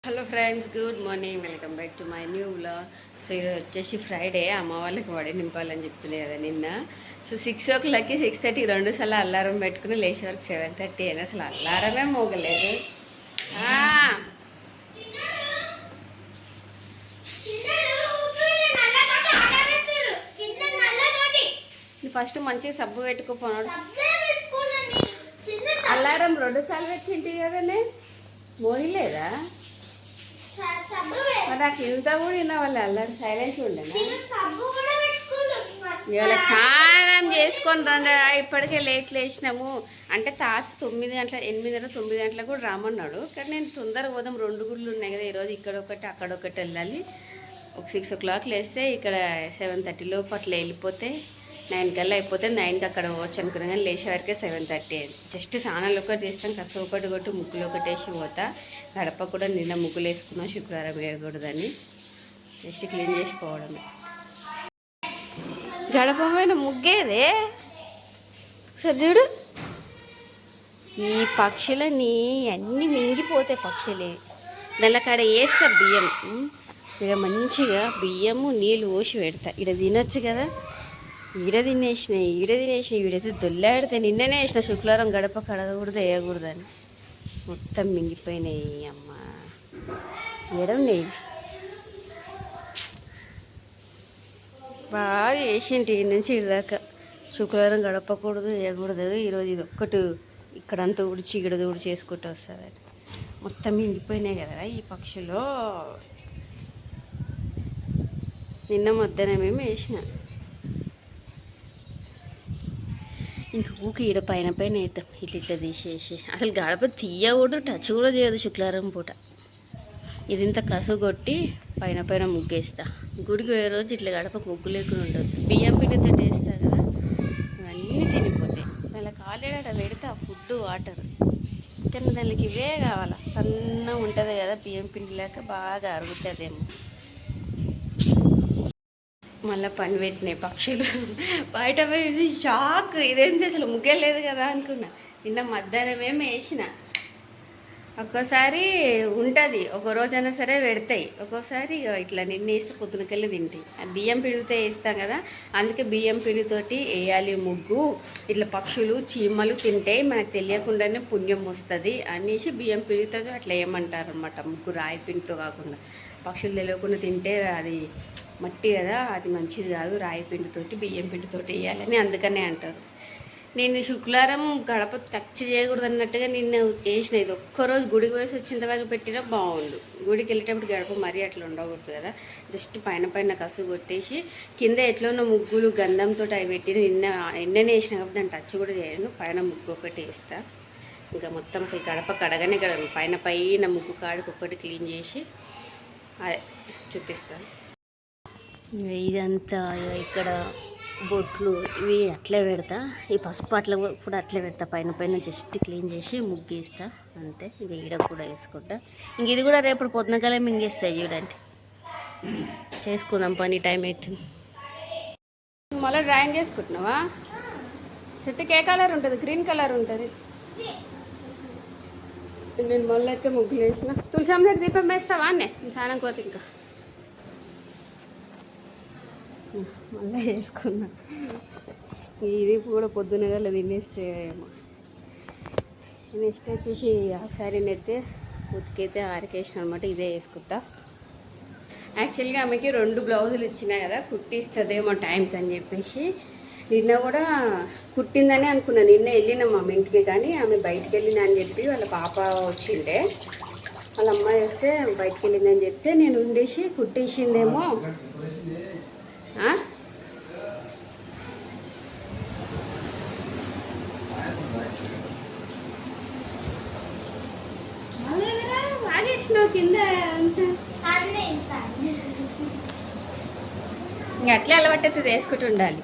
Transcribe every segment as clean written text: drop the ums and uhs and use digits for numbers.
Hello friends, good morning. Welcome back to my new vlog. So ఈరోజు వచ్చేసి Friday, అమ్మ వాళ్ళకి వడి నింపాలని చెప్తుంది కదా నిన్న. సో 6 o'clockకి 6:30 2 సార్లు అల్లారం పెట్టుకుని లేచే వరకు 7:30 అయినా అసలు అల్లారమే మోగలేదు. ఫస్ట్ మంచిగా సబ్బు పెట్టుకోపోనాడు. అల్లారం 2 సార్లు వచ్చింటి కదనే, మోయలేదా? నాకు ఇంత కూడా విన్నా వాళ్ళు అల్లరి సైలెంట్ ఉండేనా? ఇవాళ స్నానం చేసుకొని రండి, ఇప్పటికే లేచినాము. అంటే తాత 9 గంటల 8 గంటలకు కూడా రామన్నాడు. కానీ నేను తొందరగా పోదాం, 2 గుళ్ళు ఉన్నాయి కదా ఈరోజు, ఇక్కడ ఒకటి అక్కడ ఒకటి వెళ్ళాలి. ఒక 6 o'clock లేస్తే ఇక్కడ 7:30 లోపు అట్లా వెళ్ళిపోతే 9 కల్లా అయిపోతే 9కి అక్కడ పోవచ్చు అనుకున్నాం. కానీ లేచే వరకే 7:30 అయింది. జస్ట్ స్నానాలు ఒకటి చేస్తాం, కసు ఒకటి కొట్టి ముగ్గులు ఒకటి వేసి పోతా. గడప కూడా నిన్న ముగ్గులు వేసుకున్నాం, శుక్రవారం వేయకూడదని. జస్ట్ క్లీన్ చేసి పోవడమే. గడప పైన ముగ్గేదే సరే చూడు. ఈ పక్షులని అన్నీ మింగిపోతాయి పక్షులే. దాని కాడ వేస్తారు బియ్యం. ఇక మంచిగా బియ్యము నీళ్ళు పోసి పెడతా. ఇక్కడ తినొచ్చు కదా. ఈడ తినేసినాయి ఈడైతే దొల్లాడితే నిన్ననే వేసిన శుక్రవారం గడప కడగకూడదు వేయకూడదని. మొత్తం మింగిపోయినాయి. అమ్మ ఏడున్నాయి బాగా వేసింటి ఈ నుంచి ఇదాకా. శుక్రవారం గడపకూడదు వేయకూడదు. ఈరోజు ఇది ఒక్కటి ఇక్కడంతా ఉడిచి ఇక్కడ ఉడి చేసుకుంటూ వస్తుంది. మొత్తం మింగిపోయినాయి కదా ఈ పక్షులు. నిన్న మధ్యాహ్నం ఏమి వేసిన. ఇంకా ఊకి ఈడ పైన వేద్దాం. ఇట్లా తీసేసి అసలు గడప తీయకూడదు, టచ్ కూడా చేయదు శుక్రవారం పూట. ఇది ఇంత కసు కొట్టి పైన ముగ్గేస్తా. గుడికి పోయే రోజు ఇట్లా గడపకు ముగ్గు లేకుండా ఉండదు. బియ్యం పిండితో వేస్తా కదా, అవన్నీ తినిపోతాయి. దానిలో కాలేడ పెడితే ఫుడ్ వాటర్ కానీ దానికి ఇవే కావాలా. సన్నగా ఉంటుంది కదా బియ్యం పిండి లేక, బాగా అరుగుతుందేమో. మళ్ళీ పని పెట్టినాయి పక్షులు. బయట పోయి షాక్, ఇదేంటి అసలు ముగ్గే లేదు కదా అనుకున్నా. నిన్న మధ్యాహ్నం ఏమి వేసిన. ఒక్కోసారి ఉంటుంది, ఒక రోజైనా సరే పెడతాయి. ఒక్కోసారి ఇట్లా నిన్న వేస్తే పొద్దునకెళ్ళి తింటాయి. బియ్యం పిండితో వేస్తాం కదా, అందుకే బియ్యం పిండితోటి వేయాలి ముగ్గు. ఇట్లా పక్షులు చీమలు తింటే మనకు తెలియకుండానే పుణ్యం వస్తుంది అనేసి బియ్యం పిండితో అట్లా వేయమంటారు అనమాట. ముగ్గు రాయి పిండితో కాకుండా, పక్షులు తెలియకుండా తింటే అది మట్టి కదా, అది మంచిది కాదు. రాయి పిండితోటి బియ్యం పిండితోటి వేయాలని అందుకనే అంటారు. నేను శుక్రవారం గడప టచ్ చేయకూడదు అన్నట్టుగా నిన్న వేసిన. ఇది ఒక్కరోజు గుడికి వేసి వచ్చిన వరకు పెట్టినా బాగుండు. గుడికి వెళ్ళేటప్పుడు గడప మరీ అట్లా ఉండకూడదు కదా. జస్ట్ పైన కసు కొట్టేసి కింద ఎట్లన్న ముగ్గులు గంధంతో అవి పెట్టిన. నిన్ననే వేసిన కాబట్టి దాన్ని టచ్ కూడా చేయను. పైన ముగ్గు ఒకటి వేస్తా. ఇంకా మొత్తం అసలు గడప కడగనే కడగను. పైన ముగ్గు కాడికి ఒకటి క్లీన్ చేసి అదే చూపిస్తాను. ఇదంతా ఇక్కడ బొట్లు ఇవి అట్లే పెడతా. ఈ పసుపు అట్లా కూడా అట్లే పెడతా. పైన జస్ట్ క్లీన్ చేసి ముగ్గేస్తా అంతే. ఇది ఈడ కూడా వేసుకుంటా. ఇంక ఇది కూడా రేపు పొద్దునకాలే మింగేస్తాయి చూడండి. చేసుకుందాం పని, టైం అవుతుంది. మళ్ళీ డ్రాయింగ్ చేసుకుంటున్నావా? చెట్టుకి ఏ కలర్ ఉంటుంది? గ్రీన్ కలర్ ఉంటుంది. నేను మళ్ళీ అయితే ముగ్గులు వేసిన. తులసాం దగ్గర దీపం వేస్తావా అన్నే? చాలా కోత ఇంకా మళ్ళీ వేసుకున్నా. ఇది కూడా పొద్దునగా తినేస్తే ఏమో. నెక్స్ట్ వచ్చేసి ఆ శారీని అయితే ఉతికైతే ఆరికేసిన అనమాట. ఇదే వేసుకుంటా. యాక్చువల్గా ఆమెకి 2 బ్లౌజులు ఇచ్చినాయి కదా, కుట్టిస్తుందేమో టైంకి అని చెప్పేసి నిన్న కూడా కుట్టిందని అనుకున్నాను. నిన్న వెళ్ళినాం మా ఇంటికి, కానీ ఆమె బయటికి వెళ్ళిందని అని చెప్పి వాళ్ళ పాప వచ్చిండే. వాళ్ళ అమ్మాయి వస్తే బయటికి వెళ్ళిందని చెప్తే నేను ఉండేసి కుట్టేసిందేమో. వాగేసినావు కింద అంతా. ఇంకా అట్లే అలవాటైతే వేసుకుంటూ ఉండాలి.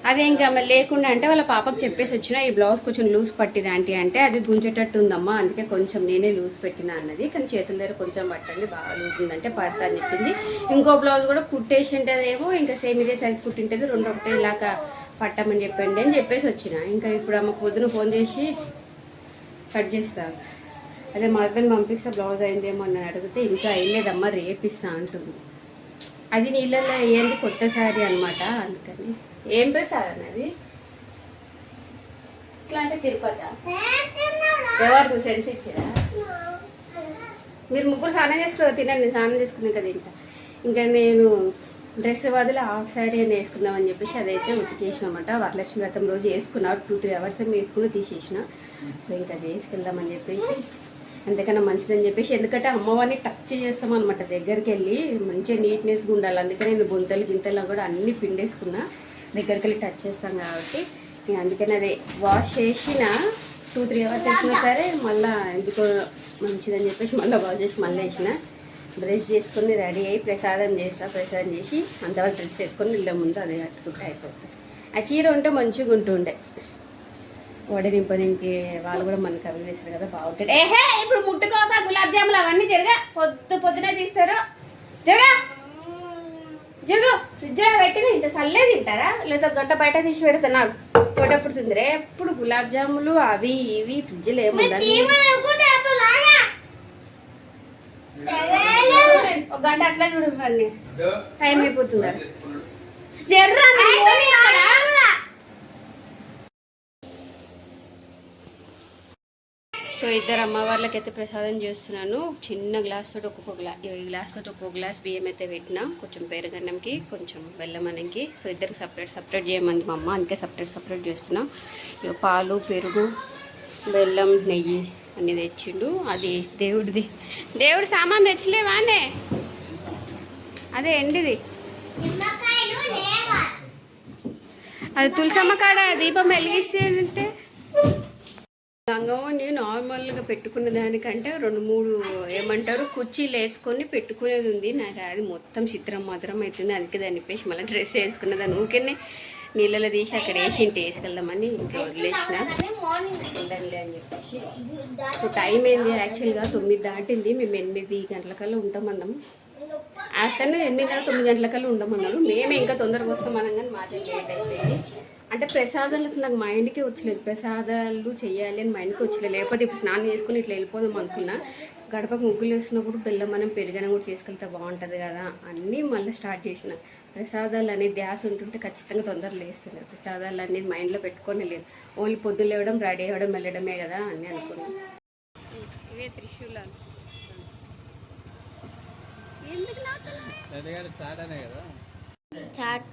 అదే ఇంకా ఆమె లేకుండా అంటే వాళ్ళ పాపకు చెప్పేసి వచ్చిన, ఈ బ్లౌజ్ కొంచెం లూజ్ పట్టిన ఆంటీ అంటే అది గుంజేటట్టు ఉందమ్మా, అందుకే కొంచెం నేనే లూజ్ పెట్టినా అన్నది. కానీ చేతుల దగ్గర కొంచెం పట్టండి, బాగా లూజ్ ఉందంటే పడతా అని చెప్పింది. ఇంకో బ్లౌజ్ కూడా కుట్టేసి ఉంటుందేమో, ఇంకా సేమ్ ఇదే సైజ్ కుట్టింటుంది, 2 ఒకటే ఇలాగా పట్టమని చెప్పండి అని చెప్పేసి వచ్చిన. ఇంకా ఇప్పుడు ఆమె పొద్దున ఫోన్ చేసి కట్ చేస్తాను. అదే మా హస్బెండ్ పంపిస్తే బ్లౌజ్ అయిందేమో అని అడిగితే ఇంకా అయ్యలేదమ్మా రేపిస్తా అంటుంది. అది నీళ్ళల్లో వేయండి కొత్త శారీ అనమాట, అందుకని. ఏం ప్రసాదం అది ఇట్లా అంటే తిరుపతి ఎవరు మీ ఫ్రెండ్స్ ఇచ్చారా? మీరు ముగ్గురు స్నానం చేసుకుని తినండి, స్నానం చేసుకునే కదా తింటా. ఇంకా నేను డ్రెస్ బదులు హాఫ్ శారీ అని వేసుకుందామని చెప్పేసి అదైతే ఉతికేసినమాట. వరలక్ష్మి వ్రతం రోజు వేసుకున్నా, 2-3 అవర్స్ వేసుకుని తీసేసిన. సో ఇంకా అది వేసుకెళ్దామని చెప్పేసి, అంతకన్నా మంచిదని చెప్పేసి, ఎందుకంటే అమ్మవారిని టచ్ చేస్తామన్నమాట దగ్గరికి వెళ్ళి, మంచిగా నీట్నెస్గా ఉండాలి. అందుకని నేను బొంతలు గింతలు కూడా అన్నీ పిండేసుకున్నా, దగ్గరికి వెళ్ళి టచ్ చేస్తాం కాబట్టి. నేను అందుకని అదే వాష్ చేసిన 2-3 అవర్స్ వేసినా సరే మళ్ళీ ఎందుకో మంచిదని చెప్పేసి మళ్ళీ వాష్ చేసి మళ్ళీ వేసిన. డ్రెస్ చేసుకొని రెడీ అయ్యి ప్రసాదం చేసి అంతవరకు డ్రెస్ చేసుకొని ఇళ్ళ ముందు అదే కట్టుకుంటే అయిపోతుంది. ఆ చీర ఉంటే మంచిగా ఉంటుండే, వడనింపనికి వాళ్ళు కూడా మనకి అవి వేసారు కదా, బాగుంటుంది. ఏహే ఇప్పుడు ముట్టుకోక గులాబ్ జాములు అవన్నీ జరగా పొద్దునే తీస్తారు. జరుగు ఫ్రిడ్జ్లో పెట్టిన ఇంత సల్లే తింటారా, లేదా గంట బయట తీసి పెడతా. నాకు తోటప్పుడు రే ఎప్పుడు గులాబ్ జాములు అవి ఇవి ఫ్రిడ్జ్లో ఏముండాలి. ఒక గంట అట్లా చూడండి, టైం అయిపోతుందా జర్రా. సో ఇద్దరు అమ్మవార్లకి అయితే ప్రసాదం చేస్తున్నాను. చిన్న గ్లాస్ తోటి ఈ గ్లాస్ తోటి ఒక్కొక్క గ్లాస్ బియ్యం అయితే పెట్టినా, కొంచెం పెరుగన్నంకి కొంచెం బెల్లం అన్నంకి. సో ఇద్దరికి సపరేట్ చేయమంది మా అమ్మ, అందుకే సపరేట్ చేస్తున్నా. ఇక పాలు పెరుగు బెల్లం నెయ్యి అన్నీ తెచ్చిండు. అది దేవుడి సామాన్ తెచ్చలేవానే, అదే ఎండిది. అది తులసమ్మ కాడ దీపం వెలిగిస్తే గంగవ్వని నార్మల్గా పెట్టుకున్న దానికంటే 2-3 ఏమంటారు కుర్చీలు వేసుకొని పెట్టుకునేది ఉంది. నాకు అది మొత్తం చిత్రం మాత్రం అవుతుంది. అందుకే దాన్ని చెప్పేసి మళ్ళీ డ్రెస్ వేసుకున్న దాన్ని ఊరికే నీళ్ళలో తీసి అక్కడ వేసుకెళ్దామని ఇంకా వదిలేసిన ఉండాలి అని చెప్పేసి. సో టైం ఏంది యాక్చువల్గా 9 దాటింది. మేము 8 గంటలకల్లా ఉంటామన్నాం. అతను 8-9 గంటలకల్లా ఉండమన్నాడు. మేము ఇంకా తొందరగా వస్తామన్నాం కానీ మాత్రం లేట్ అయిపోయింది. అంటే ప్రసాదాలు అసలు నాకు మైండ్కే వచ్చలేదు, ప్రసాదాలు చెయ్యాలి అని మైండ్కి వచ్చలేదు. లేకపోతే ఇప్పుడు స్నానం చేసుకుని ఇట్లా వెళ్ళిపోదాం అనుకున్నా. గడపకు ముగ్గులు వేసినప్పుడు బెల్లం మనం పెరుగనం కూడా చేసుకెళ్తే బాగుంటుంది కదా అన్నీ మళ్ళీ స్టార్ట్ చేసిన. ప్రసాదాలు అనేది ధ్యాస ఉంటుంటే ఖచ్చితంగా తొందరగా లేస్తున్నారు. ప్రసాదాలు అనేది మైండ్లో పెట్టుకొని లేదు, ఓన్లీ పొద్దున్న లేవడం రెడీ అవ్వడం వెళ్ళడమే కదా అని అనుకున్నాను. ఇవే త్రిశూలాలు ఎందుకు చాట్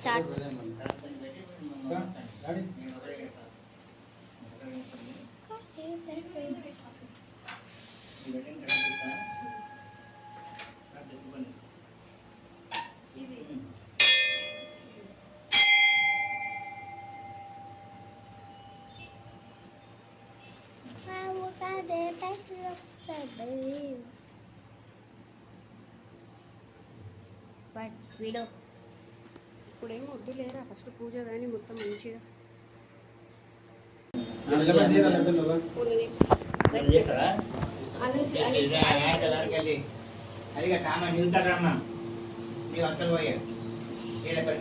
వీడియో ఇప్పుడేం వద్దు లేరా, ఫస్ట్ పూజ కానీ మొత్తం మంచిగా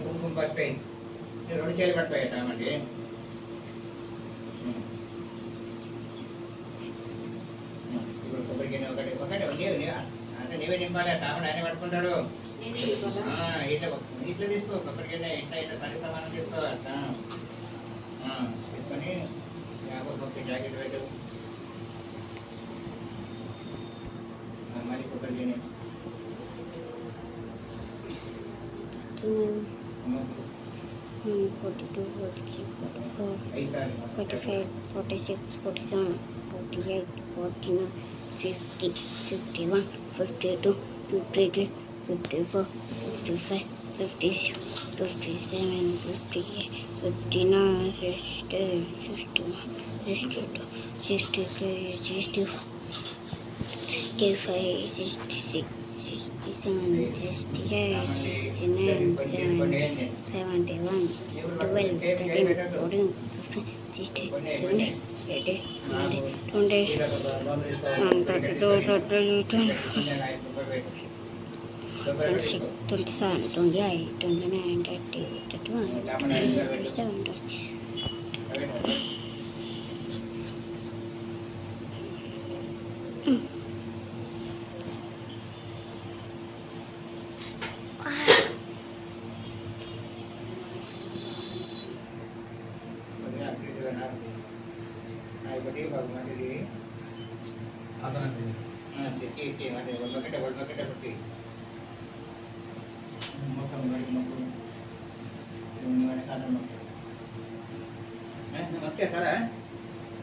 కుంకుమ పట్టిపోయి 2 చేలు పట్టిపోయామండి. ఇప్పుడు కొబ్బరికి ఒకటి అంటే నీవే నింపాలి, తామని ఆయన పట్టుకుంటాడు. ఇట్లా తీసుకో కొబ్బరికైనా ఇట్లా పని సమానం తీసుకోవాలి. తీసుకొని జాకెట్ పెట్టు, మరి కొబ్బరికైనా 42, 43, 44, 45, 46, 47, 48, 49, 50, 51, 52, 53, 54, 55, 56, 57, 58, 59, 60, 61, 62, 63, 64, 65, 66, 67, 68, 69, 70, 71, 12, 13, 14, 15, 16, 17, 18, 19, 20, 26, 27, 28, 29, 30, 31, 32, 37, 38. ఇచ్చి మరి ఒకటే కొట్టి మొత్తం వాడికి మొక్కు వాడి కాలం మొక్కు మొక్కే సరే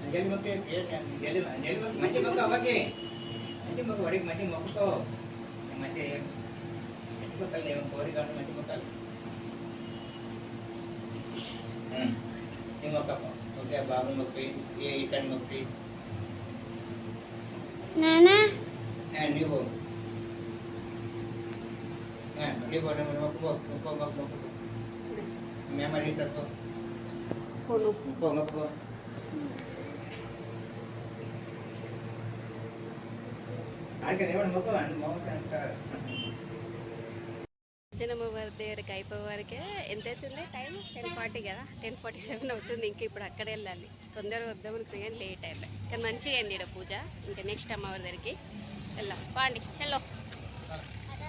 అంజలి మొక్కే అంజలి మొక్కు మంచి మొక్క అవ్వకి మంచి మొక్క వాడికి మంచి మొక్కుతో మంచి మంచి మొక్కలు లేవు కోరిక మంచి మొక్కలు ఈ మొక్క ఓకే బాబు మొక్కి ఇక్కడ మొక్కి నానా నీవు మొక్కుకో మెమరీ తక్కువ మొక్కుకో జనమ వారి దగ్గరికి అయిపోయేవారికే ఎంత అవుతుంది టైం 10:40 కదా 10:47 అవుతుంది. ఇంకా ఇప్పుడు అక్కడ వెళ్ళాలి. తొందరగా వద్దామనుకున్నా కానీ లేట్ అయింది. కానీ మంచిగా అయింది ఇక్కడ పూజ. ఇంకా నెక్స్ట్ అమ్మవారి దగ్గరికి వెళ్దాం. పాండి చలో.